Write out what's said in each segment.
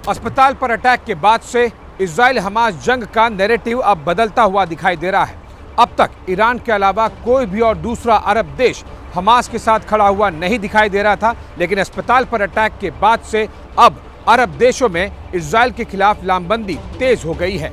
अस्पताल पर अटैक के बाद से इजराइल हमास जंग का नैरेटिव अब बदलता हुआ दिखाई दे रहा है। अब तक ईरान के अलावा कोई भी और दूसरा अरब देश हमास के साथ खड़ा हुआ नहीं दिखाई दे रहा था, लेकिन अस्पताल पर अटैक के बाद से अब अरब देशों में इजराइल के खिलाफ लामबंदी तेज हो गई है।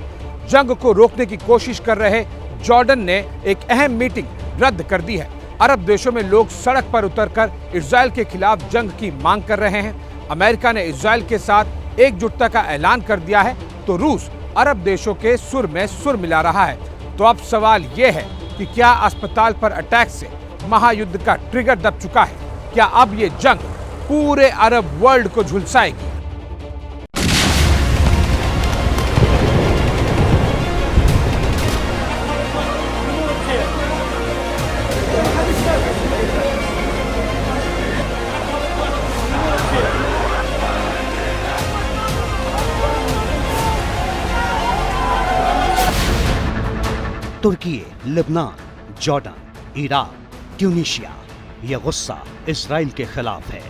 जंग को रोकने की कोशिश कर रहे जॉर्डन ने एक अहम मीटिंग रद्द कर दी है। अरब देशों में लोग सड़क पर उतरकर इजराइल के खिलाफ जंग की मांग कर रहे हैं। अमेरिका ने इजराइल के साथ एकजुटता का ऐलान कर दिया है, तो रूस अरब देशों के सुर में सुर मिला रहा है। तो अब सवाल यह है कि क्या अस्पताल पर अटैक से महायुद्ध का ट्रिगर दब चुका है? क्या अब ये जंग पूरे अरब वर्ल्ड को झुलसाएगी? तुर्की, लेबनान, जॉर्डन, इराक, ट्यूनीशिया, यह गुस्सा इजराइल के खिलाफ है।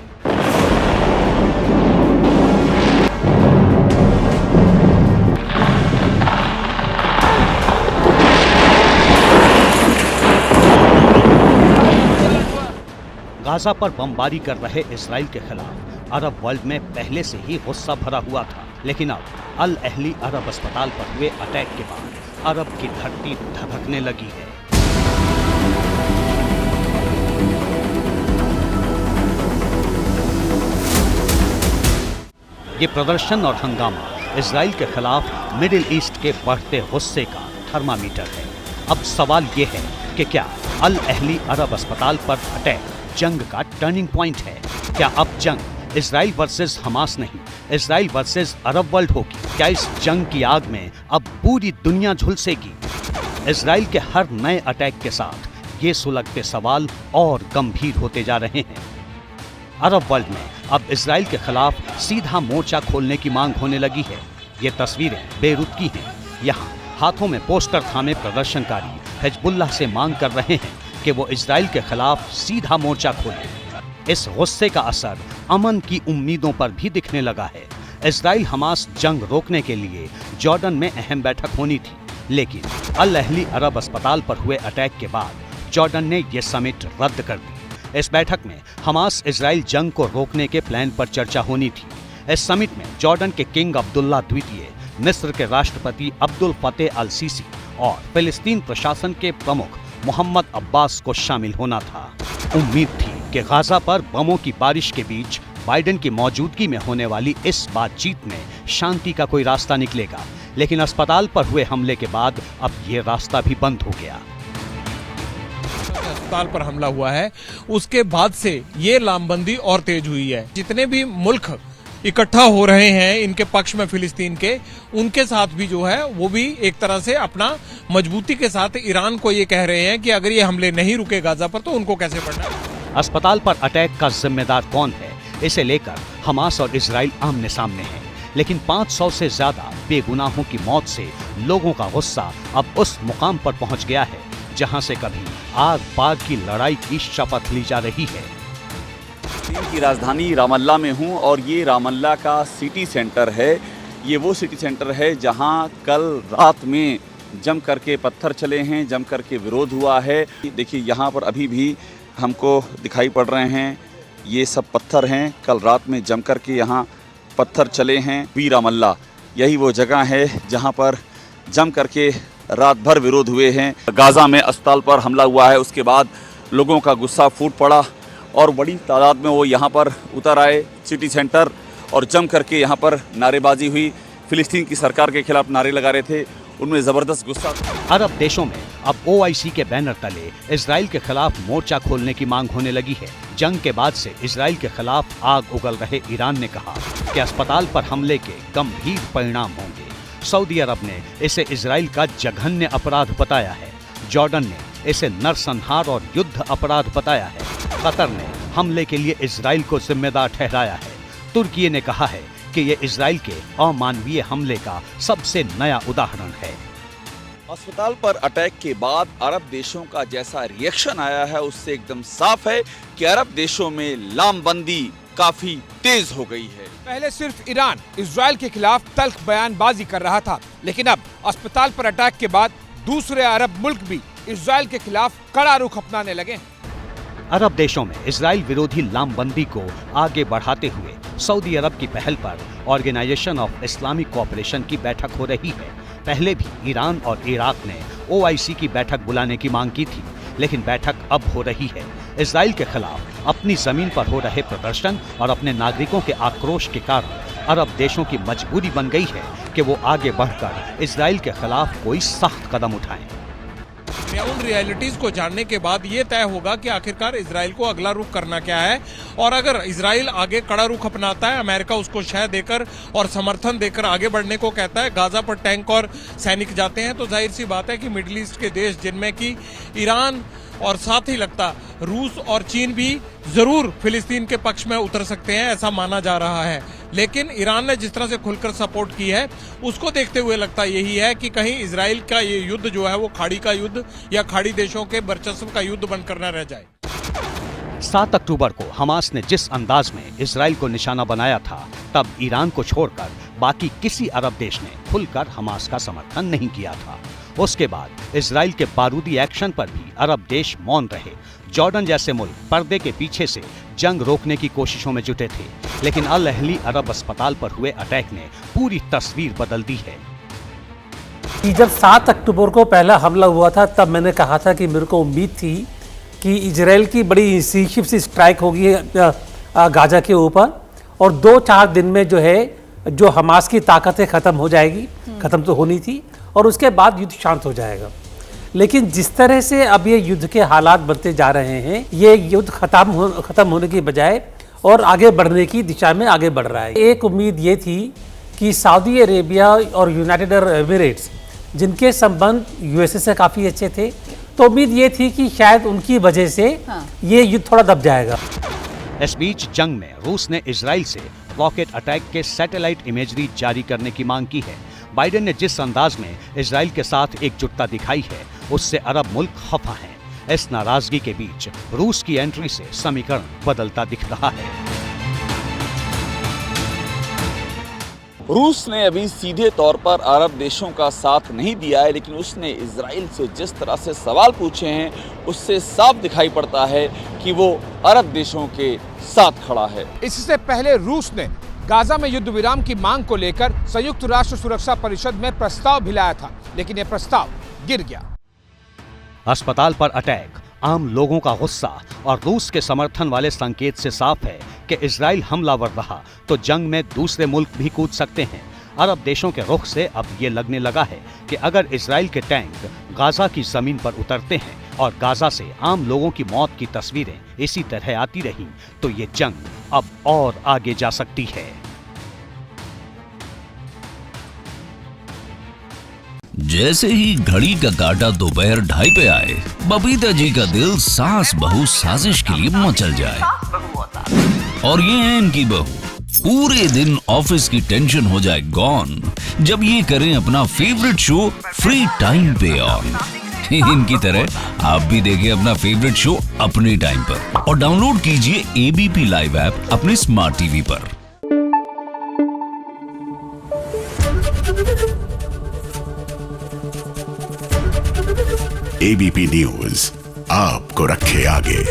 गाजा पर बमबारी कर रहे इजराइल के खिलाफ अरब वर्ल्ड में पहले से ही गुस्सा भरा हुआ था, लेकिन अब अल अहली अरब अस्पताल पर हुए अटैक के बाद अरब की धरती धधकने लगी है। ये प्रदर्शन और हंगामा इजराइल के खिलाफ मिडिल ईस्ट के बढ़ते गुस्से का थर्मामीटर है। अब सवाल ये है कि क्या अल अहली अरब अस्पताल पर अटैक जंग का टर्निंग पॉइंट है? क्या अब जंग इजराइल वर्सेस हमास नहीं, इजराइल वर्सेस अरब वर्ल्ड होगी? क्या इस जंग की आग में अब पूरी दुनिया झुलसेगी? इजराइल के हर नए अटैक के साथ ये सुलगते सवाल और गंभीर होते जा रहे हैं। अरब वर्ल्ड में अब इजराइल के खिलाफ सीधा मोर्चा खोलने की मांग होने लगी है। ये तस्वीरें बेरूत की हैं। यहाँ हाथों में पोस्टर थामे प्रदर्शनकारी हिजबुल्लाह से मांग कर रहे हैं कि वो इजराइल के खिलाफ सीधा मोर्चा खोले। इस गुस्से का असर अमन की उम्मीदों पर भी दिखने लगा है। इजराइल हमास जंग रोकने के लिए जॉर्डन में अहम बैठक होनी थी, लेकिन अल अहली अरब अस्पताल पर हुए अटैक के बाद जॉर्डन ने यह समिट रद्द कर दी। इस बैठक में हमास इजराइल जंग को रोकने के प्लान पर चर्चा होनी थी। इस समिट में जॉर्डन के किंग अब्दुल्ला द्वितीय, मिस्र के राष्ट्रपति अब्दुल फतेह अल सीसी और फिलिस्तीन प्रशासन के प्रमुख मोहम्मद अब्बास को शामिल होना था। उम्मीद थी कि गाजा पर बमों की बारिश के बीच बाइडेन की मौजूदगी में होने वाली इस बातचीत में शांति का कोई रास्ता निकलेगा, लेकिन अस्पताल पर हुए हमले के बाद अब ये रास्ता भी बंद हो गया। अस्पताल पर हमला हुआ है, उसके बाद से ये लामबंदी और तेज हुई है। जितने भी मुल्क इकट्ठा हो रहे हैं इनके पक्ष में फिलिस्तीन के, उनके साथ भी जो है वो भी एक तरह से अपना मजबूती के साथ ईरान को ये कह रहे हैं कि अगर ये हमले नहीं रुके गाजा पर तो उनको कैसे पड़ना है। अस्पताल पर अटैक का जिम्मेदार कौन है, इसे लेकर हमास और इजराइल आमने सामने हैं, लेकिन 500 से ज्यादा बेगुनाहों की मौत से लोगों का गुस्सा अब उस मुकाम पर पहुंच गया है जहां से कभी आग पार की लड़ाई की शपथ ली जा रही है। फिलिस्तीन की राजधानी रामल्ला में हूं और ये रामल्ला का सिटी सेंटर है। ये वो सिटी सेंटर है जहां कल रात में जम करके पत्थर चले हैं, जम करके विरोध हुआ है। देखिए यहाँ पर अभी भी हमको दिखाई पड़ रहे हैं, ये सब पत्थर हैं, कल रात में जम करके यहाँ पत्थर चले हैं। वी रामल्ला यही वो जगह है जहाँ पर जम करके रात भर विरोध हुए हैं। गाजा में अस्पताल पर हमला हुआ है, उसके बाद लोगों का गुस्सा फूट पड़ा और बड़ी तादाद में वो यहाँ पर उतर आए सिटी सेंटर और जम करके यहाँ पर नारेबाजी हुई। फिलिस्तीन की सरकार के खिलाफ नारे लगा रहे थे, उनमें जबरदस्त गुस्सा। अरब देशों में अब OIC के बैनर तले इजराइल के खिलाफ मोर्चा खोलने की मांग होने लगी है। जंग के बाद से इजराइल के खिलाफ आग उगल रहे ईरान ने कहा कि अस्पताल पर हमले के गंभीर परिणाम होंगे। सऊदी अरब ने इसे इजराइल का जघन्य अपराध बताया है। जॉर्डन ने इसे नरसंहार और युद्ध अपराध बताया है। कतर ने हमले के लिए इजराइल को जिम्मेदार ठहराया है। तुर्की ने कहा है कि ये इजराइल के अमानवीय हमले का सबसे नया उदाहरण है। अस्पताल पर अटैक के बाद अरब देशों का जैसा रिएक्शन आया है उससे एकदम साफ है कि अरब देशों में लामबंदी काफी तेज हो गई है। पहले सिर्फ ईरान इजराइल के खिलाफ तल्ख बयानबाजी कर रहा था, लेकिन अब अस्पताल पर अटैक के बाद दूसरे अरब मुल्क भी इजराइल के खिलाफ कड़ा रुख अपनाने लगे हैं। अरब देशों में इजराइल विरोधी लामबंदी को आगे बढ़ाते हुए सऊदी अरब की पहल पर ऑर्गेनाइजेशन ऑफ इस्लामिक कोऑपरेशन की बैठक हो रही है। पहले भी ईरान और इराक ने ओआईसी की बैठक बुलाने की मांग की थी, लेकिन बैठक अब हो रही है। इजराइल के खिलाफ अपनी जमीन पर हो रहे प्रदर्शन और अपने नागरिकों के आक्रोश के कारण अरब देशों की मजबूरी बन गई है कि वो आगे बढ़कर इजराइल के खिलाफ कोई सख्त कदम उठाएं। ग्राउंड रियलिटीज को जानने के बाद ये तय होगा कि आखिरकार इजराइल को अगला रुख करना क्या है, और अगर इजराइल आगे कड़ा रुख अपनाता है, अमेरिका उसको शह देकर और समर्थन देकर आगे बढ़ने को कहता है, गाजा पर टैंक और सैनिक जाते हैं, तो जाहिर सी बात है कि मिडिल ईस्ट के देश जिनमें कि ईरान और साथ ही लगता रूस और चीन भी जरूर फिलिस्तीन के पक्ष में उतर सकते हैं, ऐसा माना जा रहा है। लेकिन ईरान ने जिस तरह से खुलकर सपोर्ट की है, उसको देखते हुए लगता यही है कि कहीं इजराइल का ये युद्ध जो है वो खाड़ी का युद्ध या खाड़ी देशों के वर्चस्व का युद्ध बनकर न रह जाए। 7 अक्टूबर को हमास ने जिस अंदाज में इजराइल को निशाना बनाया था, तब ईरान को छोड़कर बाकी किसी अरब देश ने खुलकर हमास का समर्थन नहीं किया था। उसके बाद इजराइल के बारूदी एक्शन पर भी अरब देश मौन रहे। जॉर्डन जैसे मुल्क पर्दे के पीछे से जंग रोकने की कोशिशों में जुटे थे, लेकिन अल अहली अरब अस्पताल पर हुए अटैक ने पूरी तस्वीर बदल दी है। कि जब 7 अक्टूबर को पहला हमला हुआ था, तब मैंने कहा था कि मेरे को उम्मीद थी कि इजराइल की बड़ी इंसिसिव सी स्ट्राइक होगी गाजा के ऊपर, और 2-4 दिन में जो है जो हमास की ताकतें ख़त्म हो जाएगी, ख़त्म तो होनी थी, और उसके बाद युद्ध शांत हो जाएगा। लेकिन जिस तरह से अब ये युद्ध के हालात बनते जा रहे हैं, ये युद्ध खत्म होने की बजाय और आगे बढ़ने की दिशा में आगे बढ़ रहा है। एक उम्मीद ये थी कि सऊदी अरेबिया और यूनाइटेड अरब एमिरेट्स, जिनके संबंध यूएसए से काफ़ी अच्छे थे, तो उम्मीद ये थी कि शायद उनकी वजह से ये युद्ध थोड़ा दब जाएगा। इस बीच जंग में रूस ने इजराइल से रॉकेट अटैक के सैटेलाइट इमेजरी जारी करने की मांग की है। बाइडेन ने जिस अंदाज में इजराइल के साथ एकजुटता दिखाई है, उससे अरब मुल्क खफा हैं। इस नाराजगी के बीच रूस की एंट्री से समीकरण बदलता दिख रहा है। रूस ने अभी सीधे तौर पर अरब देशों का साथ नहीं दिया है, लेकिन उसने इजराइल से जिस तरह से सवाल पूछे हैं, उससे साफ दिखाई पड़ता है कि वो अरब देशों के साथ खड़ा है। इससे पहले रूस ने गाजा में युद्ध विराम की मांग को लेकर संयुक्त राष्ट्र सुरक्षा परिषद में प्रस्ताव भी लाया था, लेकिन यह प्रस्ताव गिर गया। अस्पताल पर अटैक, आम लोगों का गुस्सा और रूस के समर्थन वाले संकेत से साफ है कि इजराइल हमलावर रहा तो जंग में दूसरे मुल्क भी कूद सकते हैं। अरब देशों के रुख से अब ये लगने लगा है कि अगर इजराइल के टैंक गाजा की जमीन पर उतरते हैं और गाजा से आम लोगों की मौत की तस्वीरें इसी तरह आती रहीं, तो ये जंग अब और आगे जा सकती है। जैसे ही घड़ी का काटा दोपहर 2:30 पे आए, बबीता जी का दिल सास बहू साजिश के लिए मचल जाए। और ये है इनकी बहू, पूरे दिन ऑफिस की टेंशन हो जाए गॉन जब ये करें अपना फेवरेट शो फ्री टाइम पे ऑन। इनकी तरह आप भी देखें अपना फेवरेट शो अपने टाइम पर और डाउनलोड कीजिए एबीपी लाइव ऐप अपने स्मार्ट टीवी पर। एबीपी न्यूज आपको रखे आगे।